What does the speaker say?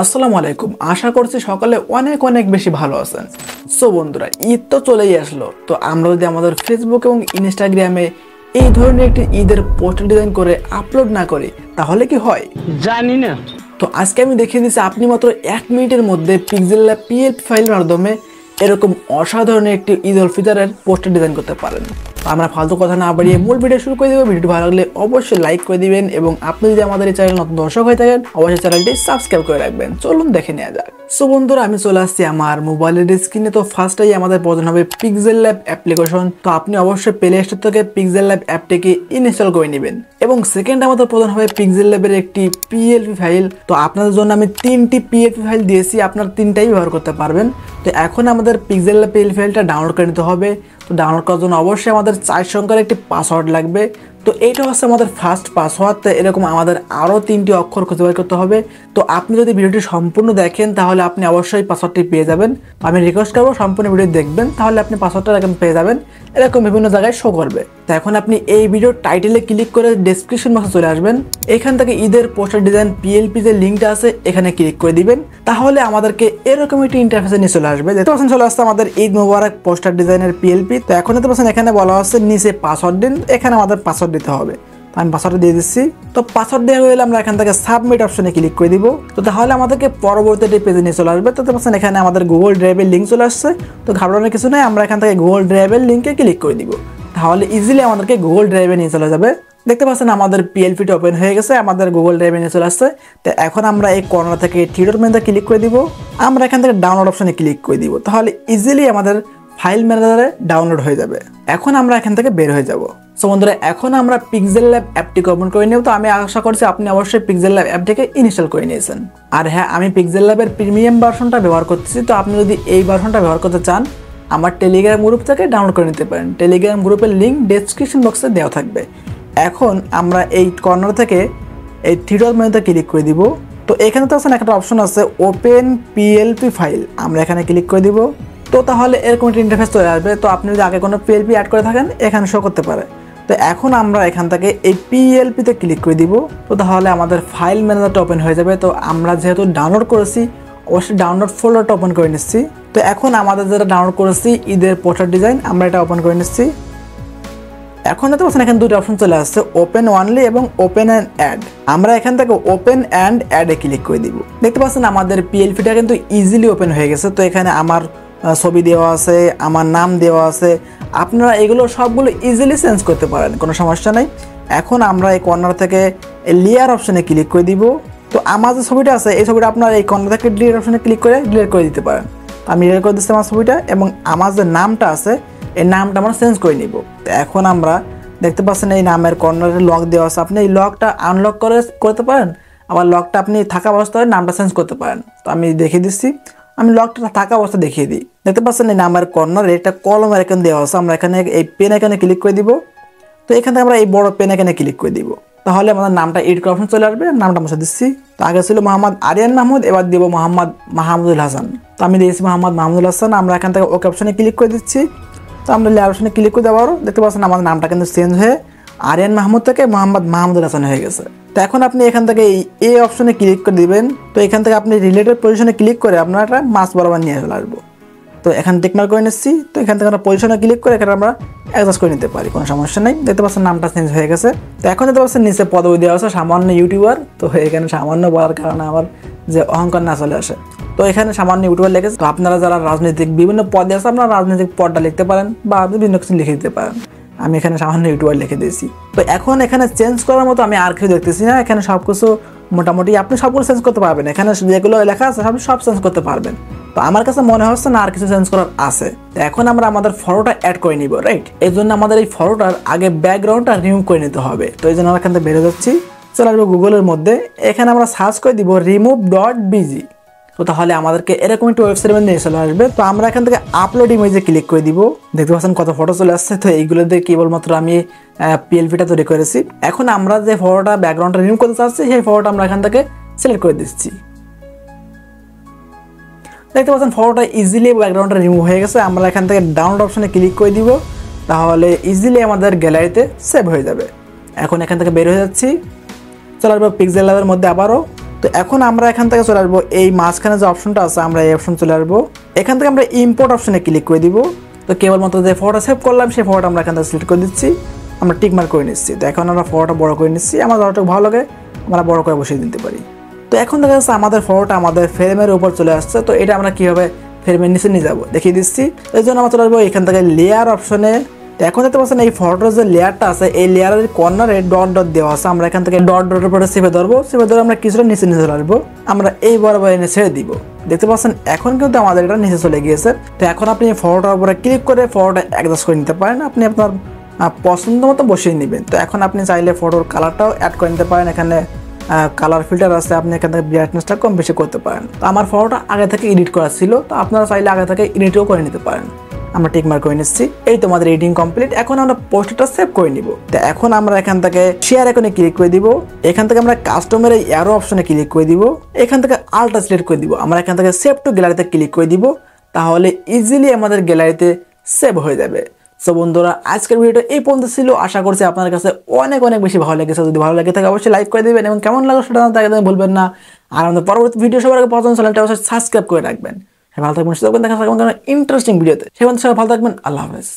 আসসালামু আলাইকুম। আশা করছি সকালে অনেক অনেক বেশি ভালো আছেন। সো বন্ধুরা, ঈদ তো চলেই আসলো। তো আমরা যদি আমাদের ফেসবুক এবং ইনস্টাগ্রামে এই ধরনের একটি ঈদের পোস্টার ডিজাইন করে আপলোড না করি তাহলে কি হয় জানি না। তো আজকে আমি দেখিয়ে দিচ্ছি আপনি মাত্র 1 মিনিটের মধ্যে পিক্সেলল্যাব পিএলপি ফাইলের মাধ্যমে এরকম অসাধারণ একটি ঈদ উল ফিতরের পোস্টার ডিজাইন করতে পারেন। আমরা ফালতু কথা না বাড়িয়ে মূল ভিডিও শুরু করে দেব। ভিডিওটি ভালো লাগলে অবশ্যই লাইক করে দিবেন এবং আপনি যদি আমাদের এই চ্যানেল নতুন দর্শক হয়ে থাকেন অবশ্যই চ্যানেলটি সাবস্ক্রাইব করে রাখবেন। চলুন দেখে নেওয়া যাক। সো বন্ধুরা, আমি চলে আসছি আমার মোবাইলের স্ক্রিনে। তো ফার্স্টেই আমাদের প্রয়োজন হবে পিক্সেলল্যাব অ্যাপ্লিকেশন। তো আপনি অবশ্যই প্লে স্টোর থেকে পিক্সেলল্যাব অ্যাপটিকে ইনস্টল করে নেবেন এবং সেকেন্ড আমাদের প্রয়োজন হবে পিক্সেলল্যাবের একটি পিএলপি ফাইল। তো আপনাদের জন্য আমি 3টি পিএলপি ফাইল দিয়েছি, আপনারা 3টাই ব্যবহার করতে পারবেন। তো এখন আমাদের পিক্সেলল্যাব পিএলপি ফাইলটা ডাউনলোড করে নিতে হবে। তো ডাউনলোড করার জন্য অবশ্যই আমাদের 4 সংখ্যার একটি পাসওয়ার্ড লাগবে। তো এইটা হচ্ছে আমাদের ফার্স্ট পাসওয়ার্ড। তো এরকম আমাদের আরও 3টি অক্ষর খুঁজে বের করতে হবে। তো আপনি যদি ভিডিওটি সম্পূর্ণ দেখেন তাহলে আপনি অবশ্যই পাসওয়ার্ডটি পেয়ে যাবেন। তো আমি রিকোয়েস্ট করবো সম্পূর্ণ ভিডিও দেখবেন, তাহলে আপনি পাসওয়ার্ডটা এরকম পেয়ে যাবেন। এরকম বিভিন্ন জায়গায় শো করবে। তো এখন আপনি এই ভিডিওর টাইটেলে ক্লিক করে ডেসক্রিপশন বক্সে চলে আসবেন। এখান থেকে ঈদের পোস্টার ডিজাইন পিএলপি যে লিঙ্কটা আছে এখানে ক্লিক করে দিবেন। তাহলে আমাদেরকে এরকম একটি ইন্টারফেসে নিয়ে চলে আসবে। দেখতে পাচ্ছেন চলে আসছে আমাদের ঈদ মোবারক পোস্টার ডিজাইনের পিএলপি। তো এখন দেখতে পাচ্ছেন এখানে বলা হচ্ছে নিচে পাসওয়ার্ড দিন। এখানে আমাদের পাসওয়ার্ড দিতে হবে। তো আমি পাসওয়ার্ড দিয়ে দিচ্ছি। তো পাসওয়ার্ড দেওয়া হলে আমরা এখান থেকে সাবমিট অপশনে ক্লিক করে দিব। তো তাহলে আমাদেরকে পরবর্তী পেজে নিয়ে চলে আসবে। তো দেখতে পাচ্ছেন এখানে আমাদের গুগল ড্রাইভের লিঙ্ক চলে আসছে। তো ঘাবড়ানোর কিছু নেই, আমরা এখান থেকে গুগল ড্রাইভের লিঙ্কে ক্লিক করে দিব। তাহলে ইজিলি আমাদেরকে গুগল ড্রাইভে নিয়ে চলে যাবে। দেখতে পাচ্ছেন আমাদের পিএলপিটি ওপেন হয়ে গেছে, আমাদের গুগল ড্রাইভে নিয়ে চলে আসছে। তো এখন আমরা এই কর্নার থেকে থিয়েটার মেনুতে ক্লিক করে দিব। আমরা এখান থেকে ডাউনলোড অপশনে ক্লিক করে দিব। তাহলে ইজিলি আমাদের ফাইল ম্যানেজারে ডাউনলোড হয়ে যাবে। এখন আমরা এখান থেকে বের হয়ে যাব। সো বন্ধুরা, এখন আমরা পিক্সেলল্যাব অ্যাপটিকে ওপেন করে নেব। তো আমি আশা করছি আপনি অবশ্যই পিক্সেলল্যাব অ্যাপটিকে ইনস্টল করে নিয়েছেন। আর হ্যাঁ, আমি পিক্সেলল্যাবের প্রিমিয়াম ভার্সনটা ব্যবহার করতেছি। তো আপনি যদি এই ভার্সনটা ব্যবহার করতে চান আমার টেলিগ্রাম গ্রুপ থেকে ডাউনলোড করে নিতে পারেন। টেলিগ্রাম গ্রুপের লিঙ্ক ডেসক্রিপশন বক্সে দেওয়া থাকবে। এখন আমরা এই কর্নার থেকে এই থিয়েটার মেনুতে ক্লিক করে দিব। তো এখানে তো একটা অপশন আছে ওপেন পিএলপি ফাইল, আমরা এখানে ক্লিক করে দিব। তো তাহলে এরকম একটা ইন্টারফেস চলে আসবে। তো আপনি যদি আগে কোনো পিএলপি অ্যাড করে থাকেন এখানে শো করতে পারে। তো এখন আমরা এখান থেকে এই পিএলপিতে ক্লিক করে দিব। তো তাহলে আমাদের ফাইল ম্যানেজারটা ওপেন হয়ে যাবে। তো আমরা যেহেতু ডাউনলোড করেছি অবশ্যই ডাউনলোড ফোল্ডারটা ওপেন করে নিচ্ছি। তো এখন আমাদের যেটা ডাউনলোড করেছি ঈদের পোস্টার ডিজাইন, আমরা এটা ওপেন করে নিচ্ছি। এখন দেখতে পাচ্ছেন এখানে দুটো অপশন চলে আসছে, ওপেন অনলি এবং ওপেন অ্যান্ড অ্যাড। আমরা এখান থেকে ওপেন অ্যান্ড অ্যাডে ক্লিক করে দিব। দেখতে পাচ্ছেন আমাদের পিএলপিটা কিন্তু ইজিলি ওপেন হয়ে গেছে। তো এখানে আমার ছবি দেওয়া আছে, আমার নাম দেওয়া আছে। আপনারা এগুলো সবগুলো ইজিলি চেঞ্জ করতে পারেন, কোনো সমস্যা নেই। এখন আমরা এই কর্নার থেকে লেয়ার অপশনে ক্লিক করে দিব। তো আমার যে ছবিটা আছে এই ছবিটা আপনারা এই কর্নার থেকে ডিলিট অপশনে ক্লিক করে ডিলিট করে দিতে পারেন। আমি ডিলিট করে দিচ্ছি আমার ছবিটা এবং আমার যে নামটা আছে এই নামটা আমরা চেঞ্জ করে নিব। তো এখন আমরা দেখতে পাচ্ছেন এই নামের কর্নারে লক দেওয়া আছে। আপনি এই লকটা আনলক করতে পারেন, আবার লকটা আপনি থাকা অবস্থায় নামটা চেঞ্জ করতে পারেন। তো আমি দেখিয়ে দিচ্ছি, আমি লকটা থাকা অবস্থা দেখিয়ে দিই। দেখতে পাচ্ছেন এই নামের কর্নারে একটা কলমের এখানে দেওয়া আছে, আমরা এখানে এই পেন এখানে ক্লিক করে দিব। তো এখান থেকে আমরা এই বড় পেন এখানে ক্লিক করে দিব। তাহলে আমাদের নামটা এডিট করার অপশন চলে আসবে। নামটা মুছে দিচ্ছি। তো আগে ছিল মোহাম্মদ আরিয়ান মাহমুদ, এবার দিব মোহাম্মদ মাহমুদুল হাসান। তো আমি দিয়েছি মোহাম্মদ মাহমুদুল হাসান। আমরা এখান থেকে ওকে অপশনে ক্লিক করে দিচ্ছি। তো আমরা লেয়ার অপশনে ক্লিক করে দেওয়ারও দেখতে পাচ্ছেন আমাদের নামটা কিন্তু চেঞ্জ হয়ে আরিয়ান মাহমুদ থেকে মোহাম্মদ মাহমুদুল হাসান হয়ে গেছে। তো এখন আপনি এখান থেকে এই অপশনে ক্লিক করে দিবেন। তো এখান থেকে আপনি রিলেটেড পজিশনে ক্লিক করে আপনার একটা মাস বরাবর নিয়ে চলে আসবো। তো এখানে টিকমার্ক করে নিচ্ছি। তো এখান থেকে আমরা পজিশনে ক্লিক করে এখানে আমরা অ্যাডজাস্ট করে নিতে পারি, কোনো সমস্যা নেই। দেখতে পাচ্ছেন নামটা চেঞ্জ হয়ে গেছে। তো এখন দেখতে পাচ্ছেন নিচে পদবি দেওয়া আছে সামান্য ইউটিউবার। তো এখানে সামান্য বলার কারণে আমার যে অহংকার না চলে আসে। তো এখানে সামান্য ইউটিউবার লিখেছে। তো আপনারা যারা রাজনৈতিক বিভিন্ন পদে আছে আপনারা রাজনৈতিক পদটা লিখতে পারেন বা বিভিন্ন কিছু লিখে দিতে পারেন। আমি এখানে সামান্য ইউটিউবার লিখে দিয়েছি। তো এখন এখানে চেঞ্জ করার মতো আমি আর কিছু দেখতেছি না। এখানে সব কিছু মোটামুটি আপনি সবগুলো চেঞ্জ করতে পারবেন। এখানে যেগুলো লেখা আছে সব চেঞ্জ করতে পারবেন। তো আমার কাছে মনে হচ্ছে না আর কিছু চেঞ্জ করার আছে। তো এখন আমরা আমাদের ফটোটা অ্যাড করে নিব, রাইট? এই জন্য আমাদের এই ফটোটার আগে ব্যাকগ্রাউন্ডটা রিমুভ করে নিতে হবে। তো এই জন্য আমরা এখান থেকে বেরো যাচ্ছি, চলে আসবো গুগলের মধ্যে। এখানে আমরা সার্চ করে দিব remove.bg। তো তাহলে আমাদেরকে এরকম একটি ওয়েবসাইটের মধ্যে চলে আসবে। তো আমরা এখান থেকে আপলোড ইমেজে ক্লিক করে দিব। দেখতে পাচ্ছেন কত ফটো চলে আসছে। তো এইগুলো দিয়ে কেবলমাত্র আমি পিএলপিটা তৈরি করেছি। এখন আমরা যে ফটোটা ব্যাকগ্রাউন্ডটা রিমুভ করতে চাচ্ছি সেই ফটোটা আমরা এখান থেকে সিলেক্ট করে দিচ্ছি। দেখতে পাচ্ছেন ফটোটা ইজিলি ব্যাকগ্রাউন্ডটা রিমুভ হয়ে গেছে। আমরা এখান থেকে ডাউনলোড অপশনে ক্লিক করে দিব। তাহলে ইজিলি আমাদের গ্যালারিতে সেভ হয়ে যাবে। এখন এখান থেকে বের হয়ে যাচ্ছি, চলে আসবো পিক্সেলল্যাবের মধ্যে আবারও। তো এখন আমরা এখান থেকে চলে আসবো এই মাঝখানে যে অপশনটা আছে, আমরা এই অপশন চলে আসবো। এখান থেকে আমরা ইম্পোর্ট অপশনে ক্লিক করে দিব। তো কেবলমাত্র যে ফটোটা সেভ করলাম সেই ফটোটা আমরা এখান থেকে সিলেক্ট করে দিচ্ছি, আমরা টিক মার্ক করে নিচ্ছি। তো এখন আমরা ফটোটা বড় করে নিচ্ছি, আমার যতটা ভালো লাগে আমরা বড় করে বসিয়ে দিতে পারি। তো এখন দেখা যাচ্ছে আমাদের ফটোটা আমাদের ফ্রেমের উপর চলে আসছে। তো এটা আমরা কীভাবে ফ্রেমের নিচে নিয়ে যাবো দেখিয়ে দিচ্ছি। এই জন্য আমরা চলে আসবো এখান থেকে লেয়ার অপশনে। তো এখন দেখতে পাচ্ছেন এই ফটোর যে লেয়ারটা আছে, এই লেয়ারের কর্নারে ডট ডট দেওয়া আছে, আমরা এখান থেকে ডট ডটের উপরে চেপে ধরবো। চেপে ধরে আমরা কিছুটা নিচে নিচে আসবো, আমরা এই বরাবর এনে ছেড়ে দিব। দেখতে পাচ্ছেন এখন কিন্তু আমাদের এটা নিচে চলে গিয়েছে। তো এখন আপনি ফটোটার উপরে ক্লিক করে ফটোটা অ্যাডজাস্ট করে নিতে পারেন, আপনি আপনার পছন্দ মতো বসিয়ে নেবেন। তো এখন আপনি চাইলে ফটোর কালারটাও অ্যাড করে নিতে পারেন, এখানে কালার ফিল্টার আছে, আপনি এখান থেকে ব্রাইটনেসটা কম বেশি করতে পারেন। তো আমার ফটোটা আগে থেকে এডিট করা ছিল, তো আপনারা চাইলে আগে থেকে এডিটও করে নিতে পারেন। আমরা টিক মার্ক করে নিচ্ছি। এই তো আমাদের এডিটিং কমপ্লিট। এখন আমরা পোস্টারটা সেভ করে নিব। তো এখন আমরা এখান থেকে শেয়ার আইকনে ক্লিক করে দিব। এখান থেকে আমরা কাস্টমের এই অ্যারো অপশনে ক্লিক করে দিব। এখান থেকে আলটা সিলেক্ট করে দিব। আমরা এখান থেকে সেভ টু গ্যালারিতে ক্লিক করে দিব, তাহলে ইজিলি আমাদের গ্যালারিতে সেভ হয়ে যাবে। সো বন্ধুরা, আজকের ভিডিওটা এই পর্যন্ত ছিল। আশা করছি আপনার কাছে অনেক অনেক বেশি ভালো লেগেছে। যদি ভালো লাগে থাকে অবশ্যই লাইক করে দেবেন এবং কেমন লাগলো সেটা জানাতে ভুলবেন না। আর আমাদের পরবর্তী ভিডিও সবার আগে পছন্দ চ্যানেলটা অবশ্যই সাবস্ক্রাইব করে রাখবেন। ভালো থাকবেন, সুস্থ থাকবেন। দেখা থাকবেন ইন্টারেস্টিং ভিডিওতে। সে সবাই ভালো থাকবেন। আল্লাহ হাফেজ।